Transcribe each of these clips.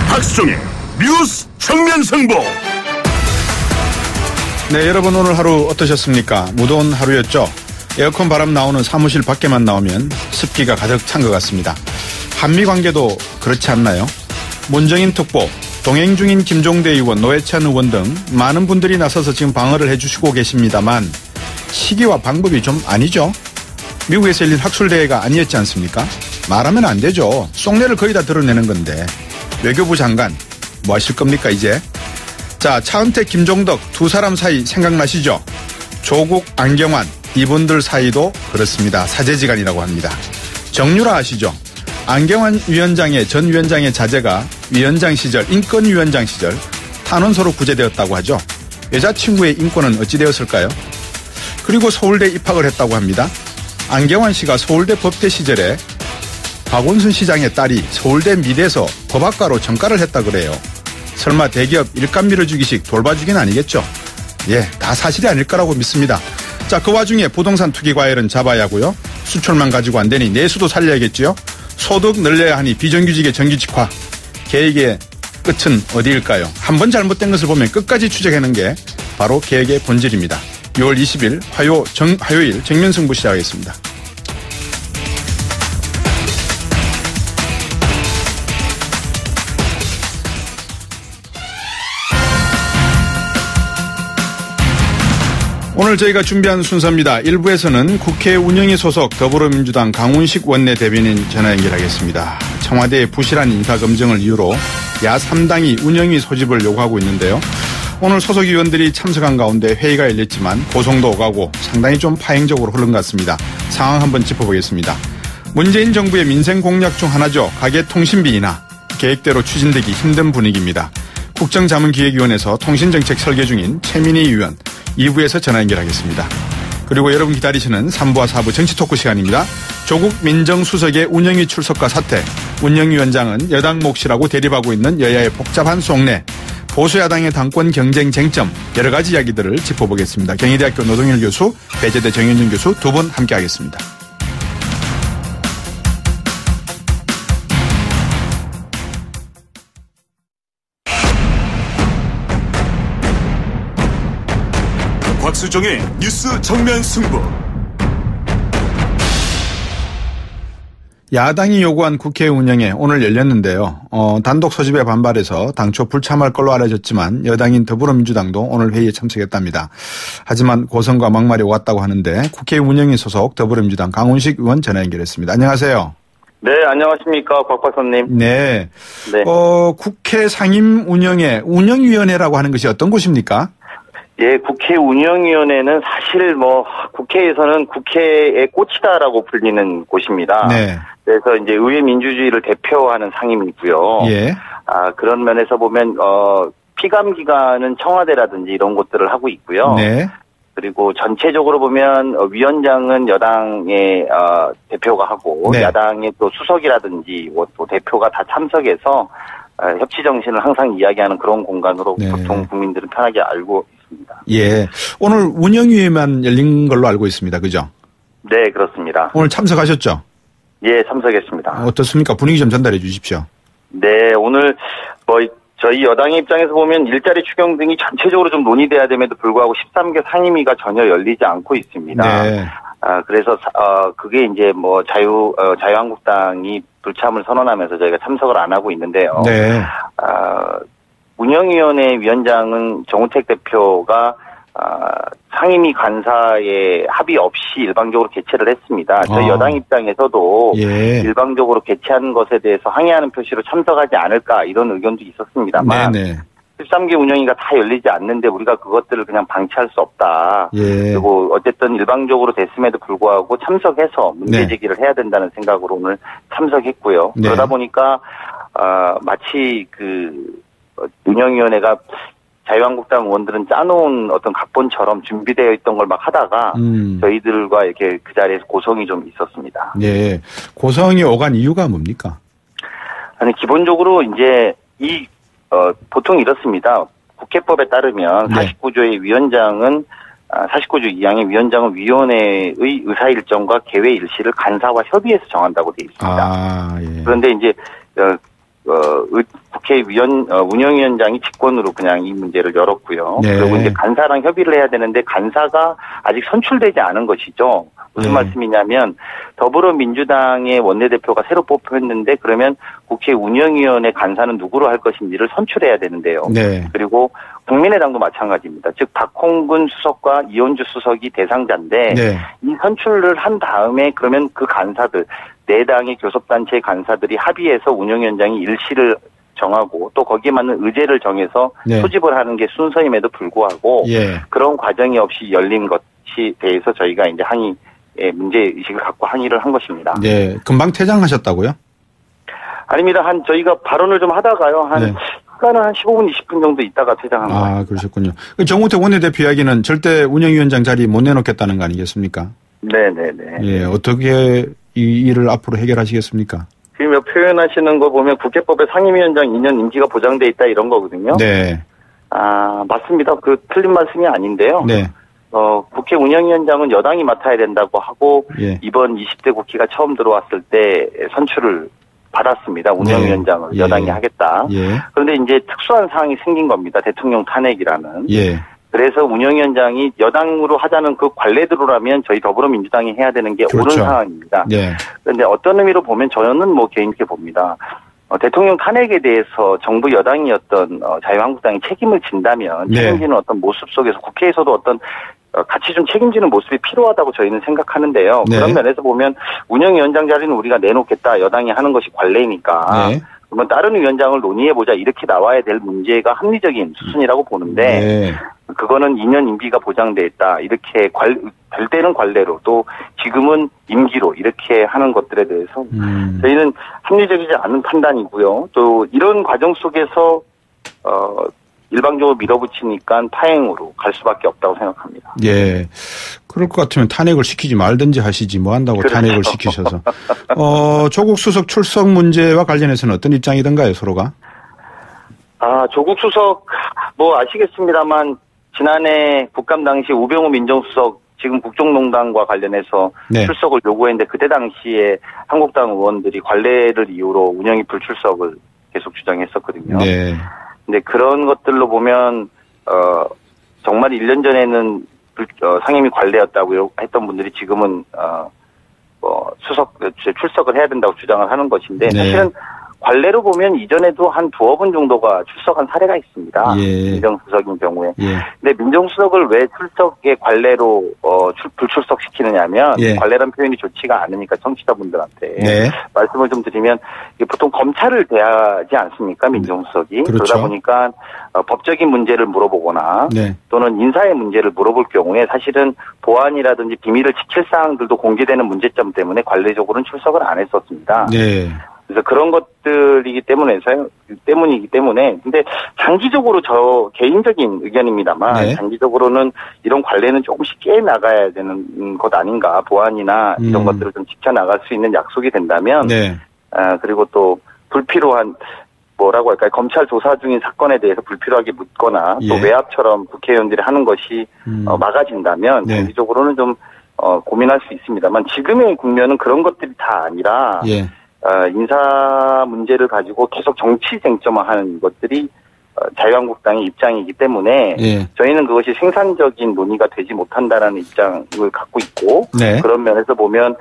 박수종의 뉴스 정면 승부. 네, 여러분 오늘 하루 어떠셨습니까? 무더운 하루였죠? 에어컨 바람 나오는 사무실 밖에만 나오면 습기가 가득 찬 것 같습니다. 한미 관계도 그렇지 않나요? 문정인 특보, 동행 중인 김종대 의원, 노회찬 의원 등 많은 분들이 나서서 지금 방어를 해주시고 계십니다만 시기와 방법이 좀 아니죠? 미국에서 열린 학술대회가 아니었지 않습니까? 말하면 안 되죠. 속내를 거의 다 드러내는 건데 외교부 장관 뭐 하실 겁니까 이제? 자, 차은택, 김종덕 두 사람 사이 생각나시죠? 조국, 안경환 이분들 사이도 그렇습니다. 사제지간이라고 합니다. 정유라 아시죠? 안경환 위원장의 전 위원장의 자제가 위원장 시절, 인권위원장 시절 탄원서로 구제되었다고 하죠. 여자친구의 인권은 어찌 되었을까요? 그리고 서울대 입학을 했다고 합니다. 안경환 씨가 서울대 법대 시절에 박원순 시장의 딸이 서울대 미대에서 법학과로 전과를 했다 그래요. 설마 대기업 일감 밀어주기식 돌봐주기는 아니겠죠? 예, 다 사실이 아닐 거라고 믿습니다. 자, 그 와중에 부동산 투기 과열은 잡아야 하고요. 수출만 가지고 안 되니 내수도 살려야겠지요. 소득 늘려야 하니 비정규직의 정규직화. 계획의 끝은 어디일까요? 한번 잘못된 것을 보면 끝까지 추적하는 게 바로 계획의 본질입니다. 6월 20일 화요일 정면승부 시작하겠습니다. 오늘 저희가 준비한 순서입니다. 1부에서는 국회 운영위 소속 더불어민주당 강훈식 원내대변인 전화 연결하겠습니다. 청와대의 부실한 인사검증을 이유로 야3당이 운영위 소집을 요구하고 있는데요. 오늘 소속 의원들이 참석한 가운데 회의가 열렸지만 고성도 오가고 상당히 좀 파행적으로 흐른 것 같습니다. 상황 한번 짚어보겠습니다. 문재인 정부의 민생 공약 중 하나죠. 가계통신비 인하. 계획대로 추진되기 힘든 분위기입니다. 국정자문기획위원회에서 통신정책 설계 중인 최민희 의원 2부에서 전화 연결하겠습니다. 그리고 여러분 기다리시는 3부와 4부 정치 토크 시간입니다. 조국 민정수석의 운영위 출석과 사퇴, 운영위원장은 여당 몫이라고 대립하고 있는 여야의 복잡한 속내, 보수야당의 당권 경쟁 쟁점, 여러 가지 이야기들을 짚어보겠습니다. 경희대학교 노동일 교수, 배재대 정현준 교수 두 분 함께하겠습니다. 박수종의 뉴스 정면 승부. 야당이 요구한 국회 운영에 오늘 열렸는데요. 단독 소집에 반발해서 당초 불참할 걸로 알려졌지만 여당인 더불어민주당도 오늘 회의에 참석했답니다. 하지만 고성과 막말이 오갔다고 하는데 국회 운영위 소속 더불어민주당 강훈식 의원 전화 연결했습니다. 안녕하세요. 네, 안녕하십니까, 박 박사님. 네. 네. 국회 상임 운영회, 운영위원회라고 하는 것이 어떤 곳입니까? 예, 국회 운영위원회는 사실 국회에서는 국회의 꽃이다라고 불리는 곳입니다. 네. 그래서 이제 의회 민주주의를 대표하는 상임이고요. 예. 그런 면에서 보면, 피감 기관은 청와대라든지 이런 곳들을 하고 있고요. 네. 그리고 전체적으로 보면 위원장은 여당의 대표가 하고 네. 야당의 또 수석이라든지 또 대표가 다 참석해서 협치 정신을 항상 이야기하는 그런 공간으로 네. 보통 국민들은 편하게 알고 있습니다. 예. 오늘 운영위에만 열린 걸로 알고 있습니다. 그죠? 네, 그렇습니다. 오늘 참석하셨죠? 예, 참석했습니다. 어떻습니까? 분위기 좀 전달해 주십시오. 네, 오늘 저희 여당의 입장에서 보면 일자리 추경 등이 전체적으로 좀 논의돼야 됨에도 불구하고 13개 상임위가 전혀 열리지 않고 있습니다. 네. 그래서 그게 이제 자유한국당이 불참을 선언하면서 저희가 참석을 안 하고 있는데요. 네. 운영위원회 위원장은 정우택 대표가 상임위 간사의 합의 없이 일방적으로 개최를 했습니다. 저희 여당 입장에서도 예. 일방적으로 개최한 것에 대해서 항의하는 표시로 참석하지 않을까 이런 의견도 있었습니다만 네네. 13개 운영위가 다 열리지 않는데 우리가 그것들을 그냥 방치할 수 없다. 예. 그리고 어쨌든 일방적으로 됐음에도 불구하고 참석해서 문제 네. 제기를 해야 된다는 생각으로 오늘 참석했고요. 네. 그러다 보니까 마치 운영위원회가 자유한국당 의원들은 짜놓은 어떤 각본처럼 준비되어 있던 걸 막 하다가 저희들과 이렇게 그 자리에서 고성이 좀 있었습니다. 네. 고성이 오간 이유가 뭡니까? 아니, 기본적으로 이제 보통 이렇습니다. 국회법에 따르면 네. 49조의 위원장은 49조 2항의 위원장은 위원회의 의사 일정과 개회 일시를 간사와 협의해서 정한다고 되어 있습니다. 예. 그런데 이제 운영위원장이 직권으로 그냥 이 문제를 열었고요. 네. 그리고 이제 간사랑 협의를 해야 되는데 간사가 아직 선출되지 않은 것이죠. 무슨 말씀이냐면 더불어민주당의 원내대표가 새로 뽑혔는데 그러면 국회 운영위원회 간사는 누구로 할 것인지를 선출해야 되는데요. 네. 그리고 국민의당도 마찬가지입니다. 즉 박홍근 수석과 이현주 수석이 대상자인데 네. 이 선출을 한 다음에 그러면 그 간사들 4당의 교섭단체 간사들이 합의해서 운영위원장이 일시를 정하고 또 거기에 맞는 의제를 정해서 네. 소집을 하는 게 순서임에도 불구하고 예. 그런 과정이 없이 열린 것이 대해서 저희가 이제 문제의식을 갖고 항의를 한 것입니다. 네. 금방 퇴장하셨다고요? 아닙니다. 저희가 발언을 좀 하다가요. 네. 시간은 한 15분, 20분 정도 있다가 퇴장한 거예요. 아, 그러셨군요. 정우택 원내대표 이야기는 절대 운영위원장 자리 못 내놓겠다는 거 아니겠습니까? 네네네. 예. 어떻게 이 일을 앞으로 해결하시겠습니까? 지금 표현하시는 거 보면 국회법에 상임위원장 2년 임기가 보장돼 있다 이런 거거든요. 네. 아, 맞습니다. 틀린 말씀이 아닌데요. 네. 국회 운영위원장은 여당이 맡아야 된다고 하고 예. 이번 20대 국회가 처음 들어왔을 때 선출을 받았습니다. 운영위원장을 네. 여당이 하겠다. 예. 그런데 이제 특수한 상황이 생긴 겁니다. 대통령 탄핵이라는. 예. 그래서 운영위원장이 여당으로 하자는 그 관례대로라면 저희 더불어민주당이 해야 되는 게 그렇죠. 옳은 상황입니다. 네. 그런데 어떤 의미로 보면 저는 개인적으로 봅니다. 대통령 탄핵에 대해서 정부 여당이었던 자유한국당이 책임을 진다면 네. 책임지는 어떤 모습 속에서 국회에서도 어떤 같이 좀 책임지는 모습이 필요하다고 저희는 생각하는데요. 네. 그런 면에서 보면 운영위원장 자리는 우리가 내놓겠다. 여당이 하는 것이 관례니까. 네. 그러면 다른 위원장을 논의해보자. 이렇게 나와야 될 문제가 합리적인 수순이라고 보는데 네. 그거는 2년 임기가 보장돼 있다. 이렇게 될 때는 관례로 또 지금은 임기로 이렇게 하는 것들에 대해서 저희는 합리적이지 않은 판단이고요. 또 이런 과정 속에서 일방적으로 밀어붙이니까 파행으로 갈 수밖에 없다고 생각합니다. 예. 그럴 것 같으면 탄핵을 시키지 말든지 하시지 뭐 한다고 그렇죠. 탄핵을 시키셔서. 조국 수석 출석 문제와 관련해서는 어떤 입장이던가요, 서로가? 조국 수석 아시겠습니다만 지난해 국감 당시 우병우 민정수석 지금 국정농단과 관련해서 네. 출석을 요구했는데 그때 당시에 한국당 의원들이 관례를 이유로 운영위 불출석을 계속 주장했었거든요. 네. 근데 그런 것들로 보면 정말 1년 전에는 상임위 관례였다고 했던 분들이 지금은 출석을 해야 된다고 주장을 하는 것인데 네. 사실은 관례로 보면 이전에도 한 2번 정도가 출석한 사례가 있습니다. 예. 민정수석인 경우에. 예. 근데 민정수석을 왜 출석의 관례로 불출석시키느냐면 예. 관례란 표현이 좋지가 않으니까 청취자분들한테 네. 말씀을 좀 드리면 보통 검찰을 대하지 않습니까? 민정수석이. 그렇죠. 그러다 보니까 법적인 문제를 물어보거나 네. 또는 인사의 문제를 물어볼 경우에 사실은 보안이라든지 비밀을 지킬 사항들도 공개되는 문제점 때문에 관례적으로는 출석을 안 했었습니다. 네. 그래서 그런 것들이기 때문이기 때문에 근데 장기적으로 저 개인적인 의견입니다만 네. 장기적으로는 이런 관례는 조금씩 깨 나가야 되는 것 아닌가. 보안이나 이런 것들을 좀 지켜나갈 수 있는 약속이 된다면 네. 그리고 또 불필요한 뭐라고 할까요? 검찰 조사 중인 사건에 대해서 불필요하게 묻거나 또 예. 외압처럼 국회의원들이 하는 것이 막아진다면 네. 장기적으로는 좀 고민할 수 있습니다만 지금의 국면은 그런 것들이 다 아니라 예. 인사 문제를 가지고 계속 정치 쟁점화하는 것들이 자유한국당의 입장이기 때문에 예. 저희는 그것이 생산적인 논의가 되지 못한다라는 입장을 갖고 있고 네. 그런 면에서 보면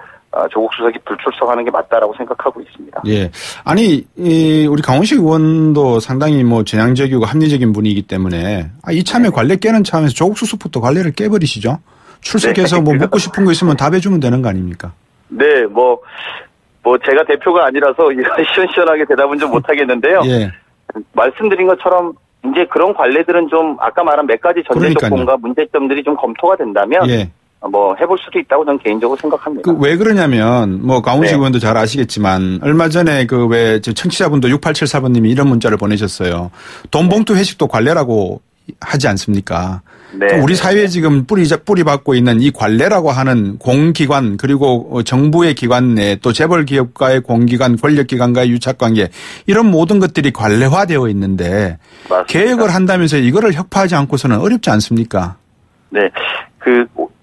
조국 수석이 불출석하는 게 맞다라고 생각하고 있습니다. 예. 아니, 우리 강원식 의원도 상당히 전향적이고 합리적인 분이기 때문에 이참에 관례 깨는 차원에서 조국 수석부터 관례를 깨버리시죠. 출석해서 네. 묻고 싶은 거 있으면 답해주면 되는 거 아닙니까? 네, 제가 대표가 아니라서 이런 시원시원하게 대답은 좀 못하겠는데요. 예. 말씀드린 것처럼 이제 그런 관례들은 좀 아까 말한 몇 가지 전제 그러니까요. 조건과 문제점들이 좀 검토가 된다면 예. 해볼 수도 있다고 저는 개인적으로 생각합니다. 왜 그러냐면 강훈식 네. 의원도 잘 아시겠지만 얼마 전에 청취자분도 6874번님이 이런 문자를 보내셨어요. 돈 봉투 회식도 관례라고 하지 않습니까? 네. 우리 사회에 지금 뿌리 받고 있는 이 관례라고 하는 공기관 그리고 정부의 기관 내 또 재벌 기업과의 공기관 권력기관과의 유착관계 이런 모든 것들이 관례화되어 있는데 맞습니다. 개혁을 한다면서 이거를 혁파하지 않고서는 어렵지 않습니까? 네.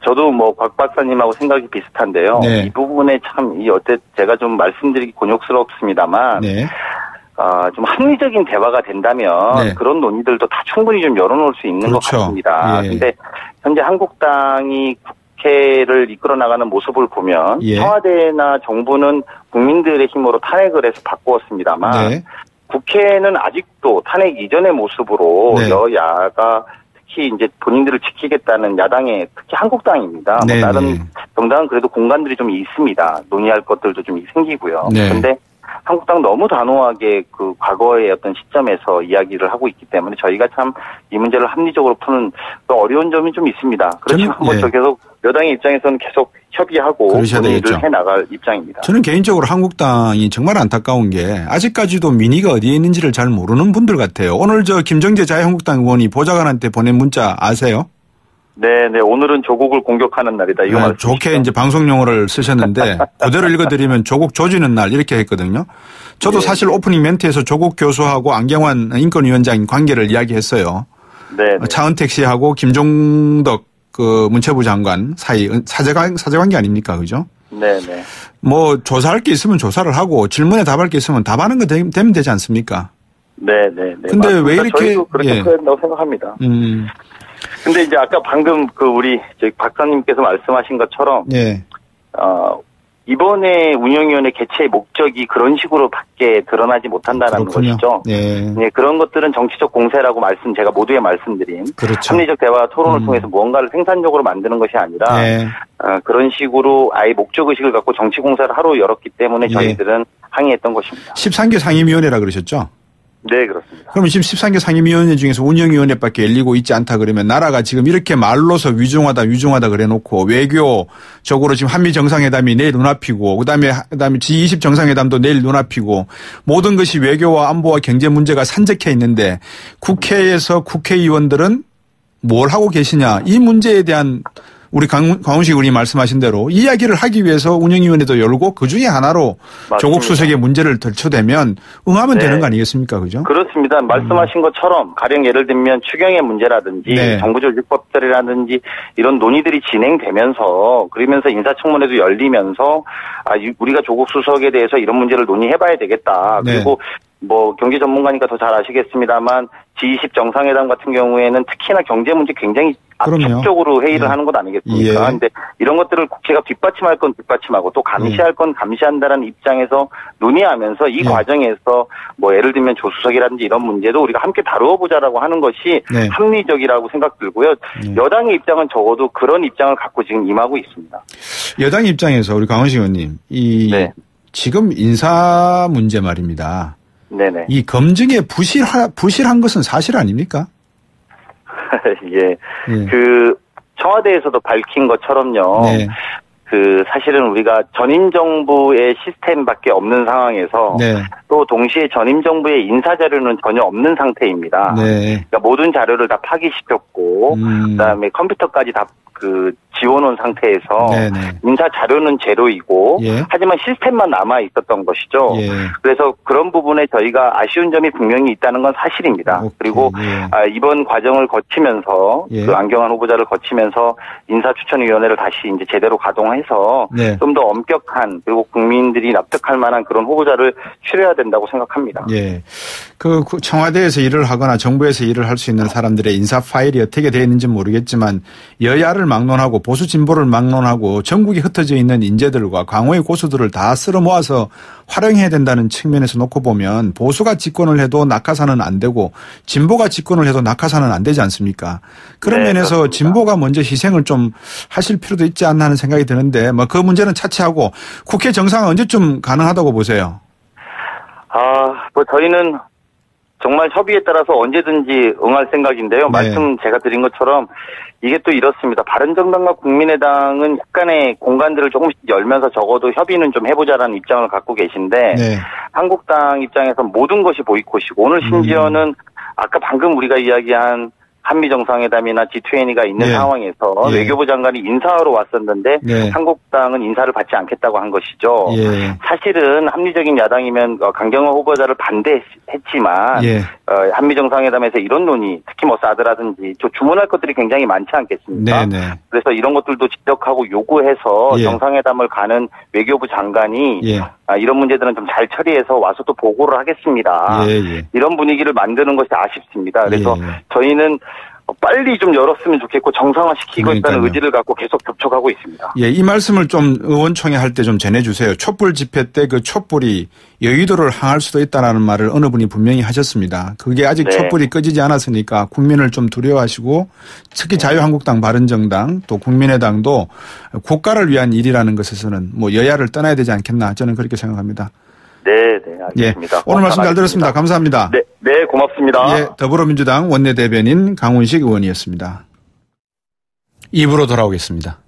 저도 곽 박사님하고 생각이 비슷한데요. 네. 이 부분에 참 제가 좀 말씀드리기 곤욕스럽습니다만 네. 좀 합리적인 대화가 된다면 네. 그런 논의들도 다 충분히 좀 열어놓을 수 있는 그렇죠. 것 같습니다. 예. 근데 현재 한국당이 국회를 이끌어 나가는 모습을 보면 예. 청와대나 정부는 국민들의 힘으로 탄핵을 해서 바꾸었습니다만 네. 국회는 아직도 탄핵 이전의 모습으로 네. 여야가 특히 이제 본인들을 지키겠다는 야당의 특히 한국당입니다. 네, 다른 네. 정당은 그래도 공간들이 좀 있습니다. 논의할 것들도 좀 생기고요. 네. 그런데 한국당 너무 단호하게 그 과거의 어떤 시점에서 이야기를 하고 있기 때문에 저희가 참 이 문제를 합리적으로 푸는 어려운 점이 좀 있습니다. 그렇지만 저는, 예. 계속 여당의 입장에서는 계속 협의하고 그러셔야 논의를 되겠죠. 해나갈 입장입니다. 저는 개인적으로 한국당이 정말 안타까운 게 아직까지도 민의가 어디에 있는지를 잘 모르는 분들 같아요. 오늘 저 김정재 자유한국당 의원이 보좌관한테 보낸 문자 아세요? 네. 오늘은 조국을 공격하는 날이다. 이거 말씀이시죠? 좋게 이제 방송 용어를 쓰셨는데 그대로 읽어드리면 조국 조지는 날 이렇게 했거든요. 저도 네. 사실 오프닝 멘트에서 조국 교수하고 안경환 인권위원장 관계를 이야기했어요. 네. 차은택 씨하고 김종덕 그 문체부 장관 사이 사제관계 아닙니까, 그죠? 네. 뭐 조사할 게 있으면 조사를 하고 질문에 답할 게 있으면 답하는 거 되면 되지 않습니까? 네. 근데 맞습니다. 왜 이렇게 저희도 그렇게 예. 해야 된다고 생각합니다. 근데 이제 아까 방금 그 우리 박사님께서 말씀하신 것처럼 예. 이번에 운영위원회 개최의 목적이 그런 식으로밖에 드러나지 못한다는 그렇군요. 것이죠. 예. 그런 것들은 정치적 공세라고 제가 모두에 말씀드린 그렇죠. 합리적 대화 토론을 통해서 무언가를 생산적으로 만드는 것이 아니라 예. 그런 식으로 아예 목적 의식을 갖고 정치 공세를 하루 열었기 때문에 저희들은 항의했던 것입니다. 13개 상임위원회라 그러셨죠? 네, 그렇습니다. 그럼 지금 13개 상임위원회 중에서 운영위원회밖에 열리고 있지 않다 그러면 나라가 지금 이렇게 말로서 위중하다 그래놓고 외교적으로 지금 한미 정상회담이 내일 눈앞이고 그다음에 G20 정상회담도 내일 눈앞이고 모든 것이 외교와 안보와 경제 문제가 산적해 있는데 국회에서 국회의원들은 뭘 하고 계시냐 이 문제에 대한 우리 강훈식 의원이 말씀하신 대로 이야기를 하기 위해서 운영위원회도 열고 그중에 하나로 맞습니다. 조국 수석의 문제를 덜쳐대면 응하면 되는 거 아니겠습니까? 그죠? 그렇습니다. 말씀하신 것처럼 가령 예를 들면 추경의 문제라든지 네. 정부조직법들이라든지 이런 논의들이 진행되면서 그러면서 인사청문회도 열리면서 우리가 조국 수석에 대해서 이런 문제를 논의해봐야 되겠다. 네. 그리고 뭐 경제 전문가니까 더 잘 아시겠습니다만 G20 정상회담 같은 경우에는 특히나 경제 문제 굉장히 압축적으로 회의를 하는 것 아니겠습니까? 그런데 이런 것들을 국회가 뒷받침할 건 뒷받침하고 또 감시할 건 감시한다는 입장에서 논의하면서 이 과정에서 뭐 예를 들면 조수석이라든지 이런 문제도 우리가 함께 다루어 보자라고 하는 것이 합리적이라고 생각 들고요. 여당의 입장은 적어도 그런 입장을 갖고 지금 임하고 있습니다. 여당 입장에서 우리 강훈식 의원님 지금 인사 문제 말입니다. 네네. 이 검증에 부실한 것은 사실 아닙니까? 예. 그 청와대에서도 밝힌 것처럼요. 네. 그 사실은 우리가 전임 정부의 시스템밖에 없는 상황에서 또 동시에 전임 정부의 인사 자료는 전혀 없는 상태입니다. 그러니까 모든 자료를 다 파기시켰고 그다음에 컴퓨터까지 다 그 지워놓은 상태에서 인사 자료는 제로이고 하지만 시스템만 남아 있었던 것이죠. 그래서 그런 부분에 저희가 아쉬운 점이 분명히 있다는 건 사실입니다. 그리고 이번 과정을 거치면서 그 안경환 후보자를 거치면서 인사추천위원회를 다시 이제 제대로 가동해서 좀 더 엄격한 그리고 국민들이 납득할 만한 그런 후보자를 추려야 된다고 생각합니다. 그 청와대에서 일을 하거나 정부에서 일을 할 수 있는 사람들의 인사 파일이 어떻게 되어 있는지 모르겠지만 여야를 막론하고 보수 진보를 막론하고 전국에 흩어져 있는 인재들과 강호의 고수들을 다 쓸어 모아서 활용해야 된다는 측면에서 놓고 보면 보수가 집권을 해도 낙하산은 안 되고 진보가 집권을 해도 낙하산은 안 되지 않습니까? 그런 면에서 그렇습니다. 진보가 먼저 희생을 좀 하실 필요도 있지 않나 하는 생각이 드는데 뭐 그 문제는 차치하고 국회 정상은 언제쯤 가능하다고 보세요? 뭐 저희는 정말 협의에 따라서 언제든지 응할 생각인데요. 말씀 제가 드린 것처럼 이게 또 이렇습니다. 바른정당과 국민의당은 약간의 공간들을 조금씩 열면서 적어도 협의는 좀 해보자라는 입장을 갖고 계신데 한국당 입장에서 모든 것이 보이콧이고 오늘 심지어는 아까 방금 우리가 이야기한 한미 정상회담이나 G20가 있는 예. 상황에서 예. 외교부 장관이 인사하러 왔었는데 네. 한국당은 인사를 받지 않겠다고 한 것이죠. 예. 사실은 합리적인 야당이면 강경화 후보자를 반대했지만 예. 한미 정상회담에서 이런 논의, 특히 뭐 사드라든지 주문할 것들이 굉장히 많지 않겠습니까? 네네. 그래서 이런 것들도 지적하고 요구해서 예. 정상회담을 가는 외교부 장관이 예. 이런 문제들은 좀 잘 처리해서 와서 또 보고를 하겠습니다. 예. 이런 분위기를 만드는 것이 아쉽습니다. 그래서 예. 저희는 빨리 좀 열었으면 좋겠고 정상화시키고 그러니까요. 있다는 의지를 갖고 계속 접촉하고 있습니다. 예, 이 말씀을 좀 의원총회 할 때 좀 전해주세요. 촛불 집회 때 그 촛불이 여의도를 향할 수도 있다라는 말을 어느 분이 분명히 하셨습니다. 그게 아직 네. 촛불이 꺼지지 않았으니까 국민을 좀 두려워하시고 특히 자유한국당, 바른정당 또 국민의당도 국가를 위한 일이라는 것에서는 뭐 여야를 떠나야 되지 않겠나 저는 그렇게 생각합니다. 네, 알겠습니다. 예, 오늘 말씀 잘 들었습니다. 감사합니다. 네, 고맙습니다. 예, 더불어민주당 원내대변인 강훈식 의원이었습니다. 입으로 돌아오겠습니다.